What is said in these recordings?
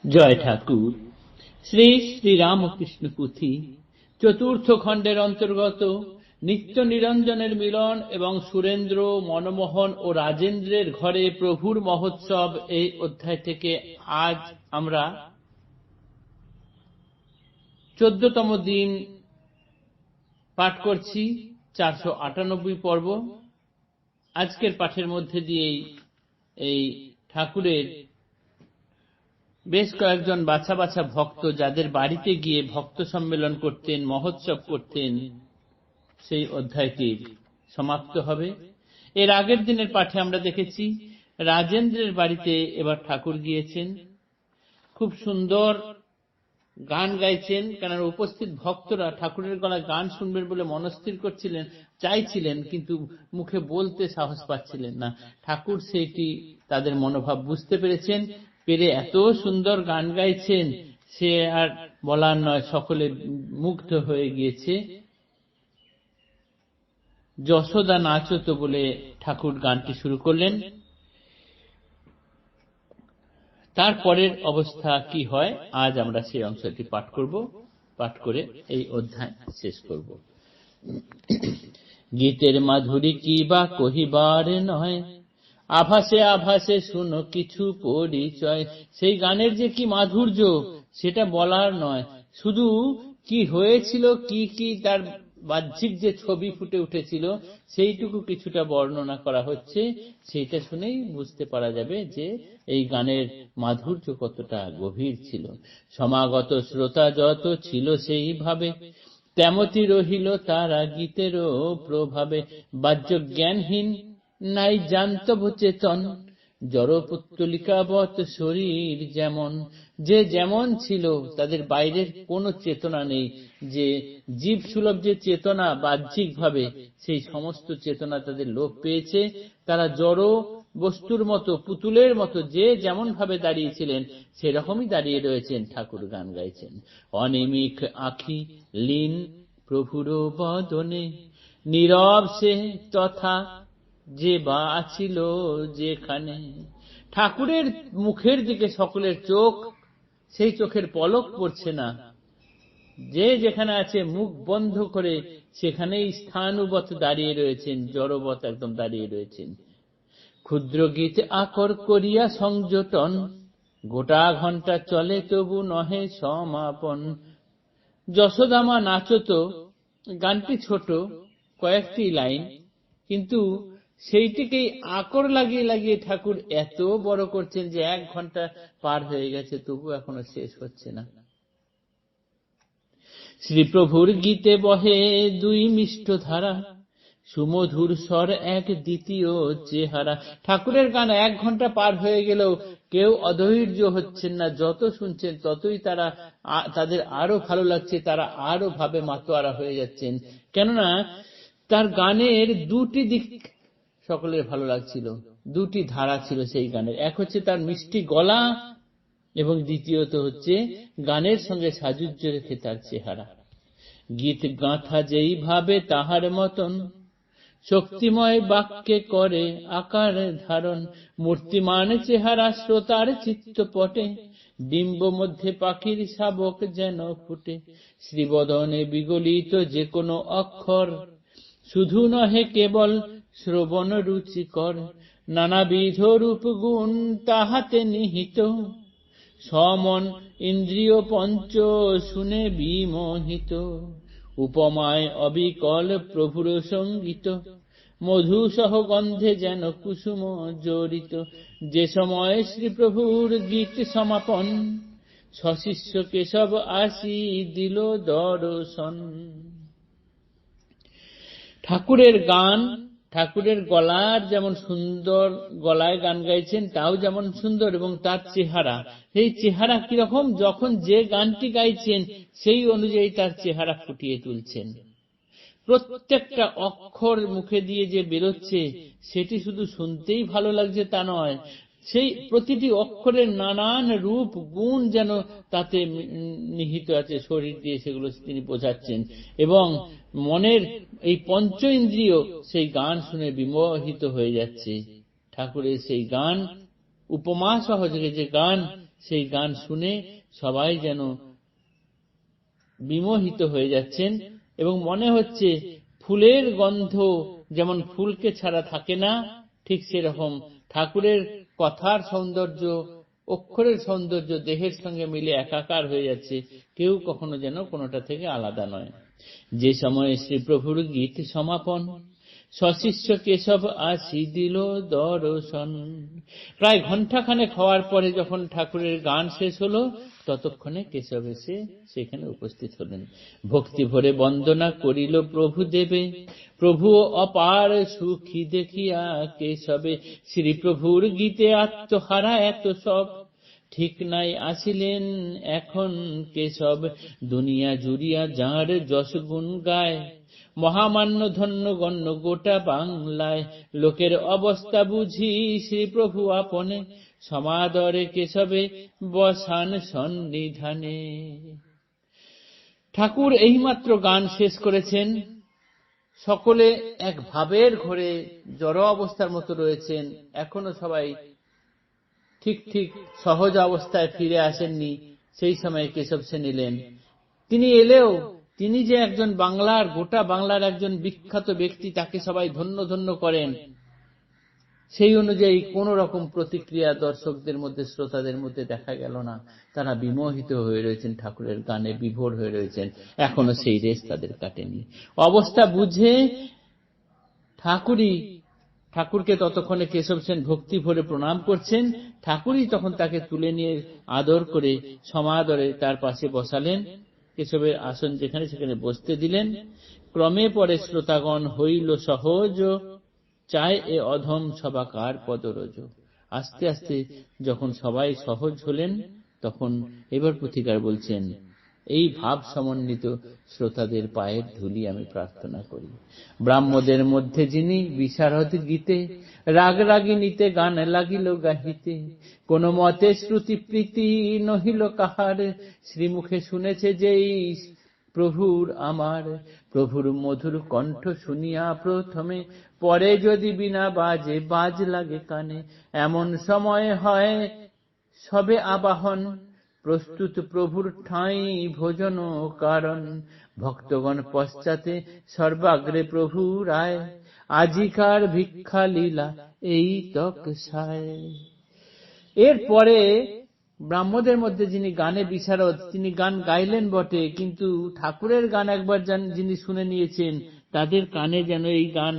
জয় ঠাকুর। শ্রী শ্রী রামকৃষ্ণ পুঁথি চতুর্থ খণ্ডের অন্তর্গত নিত্য নিরঞ্জনের মিলন এবং সুরেন্দ্র, মনমোহন ও রাজেন্দ্রের ঘরে প্রভুর মহোৎসব, এই অধ্যায় থেকে আজ আমরা 14তম দিন পাঠ করছি, 498 পর্ব। আজকের পাঠের মধ্যে দিয়েই এই ঠাকুরের বেশ কয়েকজন বাছা বাছা ভক্ত, যাদের বাড়িতে গিয়ে ভক্ত সম্মেলন করতেন, মহোৎসব করতেন, সেই অধ্যায়টির সমাপ্ত হবে। এর আগের দিনের পাঠে আমরা দেখেছি রাজেন্দ্রের বাড়িতে এবার ঠাকুর গিয়েছেন, খুব সুন্দর গান গাইছেন। কারণ উপস্থিত ভক্তরা ঠাকুরের গলায় গান শুনবেন বলে মনস্থির করছিলেন, চাইছিলেন, কিন্তু মুখে বলতে সাহস পাচ্ছিলেন না। ঠাকুর সেইটি তাদের মনোভাব বুঝতে পেরেছেন, পেরে এত সুন্দর গান গাইছেন, সে আর বলার নয়, সকলে মুগ্ধ হয়ে গিয়েছে। যশোদা নাচতো বলে ঠাকুর গানটি শুরু করলেন। তারপরের অবস্থা কি হয়, আজ আমরা সেই অংশটি পাঠ করব, পাঠ করে এই অধ্যায় শেষ করব। গীতের মাধুরী কি বা কহিবার নয়, আভাসে আভাসে শুনো কিছু পরিচয়। সেই গানের যে কি মাধুর্য, সেটা বলার নয়। শুধু কি হয়েছিল, কি কি তার বাহ্যিক যে ছবি ফুটে উঠেছিল, সেইটুকু কিছুটা বর্ণনা করা হচ্ছে। সেইটা শুনেই বুঝতে পারা যাবে যে এই গানের মাধুর্য কতটা গভীর ছিল। সমাগত শ্রোতা যত ছিল সেইভাবে, তেমতি রহিল তারা গীতেরও প্রভাবে। বাহ্য জ্ঞানহীন নাই জান্তব চেতন, জড়পুত্তলিকাবৎ শরীর যেমন। যে যেমন ছিল, তাদের বাইরের কোনো চেতনা নেই। যে জীব সুলভ যে চেতনা বাহ্যিক ভাবে, সেই সমস্ত চেতনা তাদের লোপ পেয়েছে। তারা জড় বস্তুর মতো, পুতুলের মতো, যে যেমন ভাবে দাঁড়িয়েছিলেন সেরকমই দাঁড়িয়ে রয়েছেন, ঠাকুর গান গাইছেন। অনিমিক আঁখি লীন প্রভুর বদনে, নীরব সে তথা যে বা ছিল যেখানে। ঠাকুরের মুখের দিকে সকলের চোখ, সেই চোখের পলক পড়ছে না। যে যেখানে আছে মুখ বন্ধ করে সেখানেই স্থানুবৎ দাঁড়িয়ে রয়েছেন, জড়বৎ একদম দাঁড়িয়ে রয়েছেন। ক্ষুদ্র গীত আকর করিয়া সংযোটন, গোটা ঘন্টা চলে তবু নহে সমাপন। যশোদামা নাচত, গানটি ছোট, কয়েকটি লাইন, কিন্তু সেইটিকেই আকর লাগিয়ে লাগিয়ে ঠাকুর এত বড় করছেন যে 1 ঘন্টা পার হয়ে গেছে, তবু এখনো শেষ হচ্ছে না। শ্রীপ্রভুর গীতে বহে দুই মিষ্ট ধারা, সুমধুর স্বর এক দ্বিতীয় চেহারা। ঠাকুরের গান 1 ঘন্টা পার হয়ে গেলেও কেউ অধৈর্য হচ্ছেন না। যত শুনছেন ততই তাদের আরো ভালো লাগছে, তারা আরো ভাবে মাতোয়ারা হয়ে যাচ্ছেন। কেননা তার গানের দুটি দিক সকলের ভালো লাগছিল, দুটি ধারা ছিল সেই গানের। এক হচ্ছে তার মিষ্টি গলা, এবং দ্বিতীয়ত হচ্ছে গানের সঙ্গে সাযুজ্য রেখে তার চেহারা। গীত গাঁথা যেই ভাবে তাহার মতন, শক্তিময় বাক্যে করে আকার ধারণ। মূর্তিমান চেহারা শ্রোতার চিত্তপটে, ডিম্ব মধ্যে পাখির শাবক যেন ফুটে। শ্রীবদনে বিগলিত যে কোনো অক্ষর, শুধু নহে কেবল শ্রবণ রুচিকর। নানাবিধ রূপ গুণ তাহাতে নিহিত, সমন ইন্দ্রিয় পঞ্চ শুনে বিমোহিত। উপমায় অবিকল প্রভুর সঙ্গীত, মধু সহ গন্ধে যেন কুসুম জড়িত। যে সময় শ্রীপ্রভুর গীত সমাপন, সশিষ্য কেশব আসি দিল দর্শন। ঠাকুরের গান, ঠাকুরের গলার যেমন সুন্দর, গলায় গান গাইছেন তাও যেমন সুন্দর, এবং তার চেহারা, সেই চেহারা কিরকম, যখন যে গানটি গাইছেন সেই অনুযায়ী তার চেহারা ফুটিয়ে তুলছেন। প্রত্যেকটা অক্ষর মুখে দিয়ে যে বেরোচ্ছে, সেটি শুধু শুনতেই ভালো লাগছে তা নয়, সেই প্রতিটি অক্ষরের নানান রূপ গুণ যেন তাতে নিহিত আছে, শরীর দিয়ে সেগুলো তিনি বোঝাচ্ছেন। এবং মনের এই পঞ্চ ইন্দ্রিয় সেই গান শুনে বিমোহিত হয়ে যাচ্ছে। ঠাকুরের সেই গান, উপমা সহযোগে যে গান, সেই গান শুনে সবাই যেন বিমোহিত হয়ে যাচ্ছেন এবং মনে হচ্ছে ফুলের গন্ধ যেমন ফুলকে ছাড়া থাকে না, ঠিক সেরকম ঠাকুরের কথার সৌন্দর্য, অক্ষরের সৌন্দর্য দেহের সঙ্গে মিলে একাকার হয়ে যাচ্ছে, কেউ কখনো যেন কোনোটা থেকে আলাদা নয়। যে সময়ে শ্রীপ্রভুর গীত সমাপন, সশিষ্য কেশব আসি দিল দর্শন। প্রায় ঘণ্টাখানেক হওয়ার পরে যখন ঠাকুরের গান শেষ হলো, ততক্ষণে কেশব এসে সেখানে উপস্থিত হলেন। ভক্তি ভরে বন্দনা করিল প্রভু দেবে, প্রভু অপার সুখী দেখিয়া কেশবে। শ্রীপ্রভুর গীতে আত্মহারা এত সব, ঠিক নাই আসিলেন এখন কেশব। দুনিয়া জুড়িয়া যাঁর যশ গুণ গায়, মহামান্য ধন্য গণ্য গোটা বাংলায়। লোকের অবস্থা বুঝি শ্রীপ্রভু আপনে, সমাদরে কেশবে বসান সন্নিধানে। ঠাকুর এইমাত্র গান শেষ করেছেন, সকলে এক ভাবের ঘোরে জড় অবস্থার মতো রয়েছেন, এখনো সবাই ঠিক ঠিক সহজ অবস্থায় ফিরে আসেননি। সেই সময় কেশব সেন এলেন। তিনি এলেও তিনি যে একজন বাংলার, গোটা বাংলার একজন বিখ্যাত ব্যক্তি, তাকে সবাই ধন্য ধন্য করেন, সেই অনুযায়ী কোন রকম প্রতিক্রিয়া দর্শকদের মধ্যে, শ্রোতাদের মধ্যে দেখা গেল না। তারা বিমোহিত হয়ে রয়েছেন, ঠাকুরের গানে বিভোর হয়ে রয়েছেন, এখনো সেই রেশ তাদের কাটেনি। অবস্থা বুঝে ঠাকুরকে ততক্ষণে কেশব সেন ভক্তি ভরে প্রণাম করছেন। ঠাকুরই তখন তাকে তুলে নিয়ে আদর করে সমাদরে তার পাশে বসালেন, কেশবের আসন যেখানে সেখানে বসতে দিলেন। ক্রমে পরে শ্রোতাগণ হইল সহজ, চায় এ অধম সবাকার পদরজ। আস্তে আস্তে যখন সবাই সহজ হলেন, তখন এবার পুথিকার বলছেন, এই ভাব সমন্বিত শ্রোতাদের পায়ের ধুলি আমি প্রার্থনা করি। ব্রাহ্মদের মধ্যে যিনি বিশারদ গীতে, রাগ রাগিনীতে গান লাগিল গাহিতে। কোন মতে শ্রুতি প্রীতি নহিল কাহার, শ্রীমুখে শুনেছে যেই প্রভুর আমার। প্রভুর মধুর কণ্ঠ শুনিয়া প্রথমে, পরে যদি বিনা বাজে বাজ লাগে কানে। এমন সময় হয় সবে আবাহন, প্রস্তুত প্রভুর ঠাঁই ভোজন কারণ। ভক্তগণ পশ্চাতে সর্বাগ্রে প্রভু রায়, আজিকার ভিক্ষা লীলা এই তক সায়। এরপরে ব্রাহ্মদের মধ্যে যিনি গানে বিশারদ, তিনি গান গাইলেন বটে, কিন্তু ঠাকুরের গান একবার যিনি শুনে নিয়েছেন, তাদের কানে যেন এই গান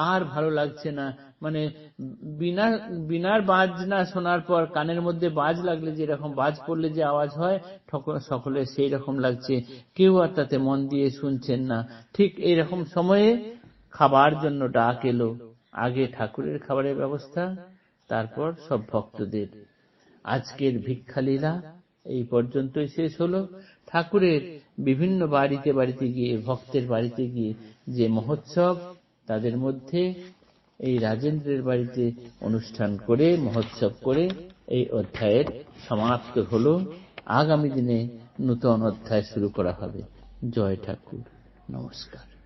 আর ভালো লাগছে না। মানে বিনার বাজনা শোনার পর কানের মধ্যে বাজ লাগলে যেরকম, বাজ পড়লে যে আওয়াজ হয়, সকলে সেই রকম লাগছে, কেউ আর তাতে মন দিয়ে শুনছেন না। ঠিক এইরকম সময়ে খাবার জন্য ডাক এলো। আগে ঠাকুরের খাবারের ব্যবস্থা, তারপর সব ভক্তদের। আজকের ভিক্ষালীলা এই পর্যন্তই শেষ হলো। ঠাকুরের বিভিন্ন বাড়িতে বাড়িতে গিয়ে, ভক্তের বাড়িতে গিয়ে যে মহোৎসব, তাদের মধ্যে এই রাজেন্দ্রের বাড়িতে অনুষ্ঠান করে, মহোৎসব করে এই অধ্যায়ের সমাপ্ত হলো। আগামী দিনে নূতন অধ্যায় শুরু করা হবে। জয় ঠাকুর, নমস্কার।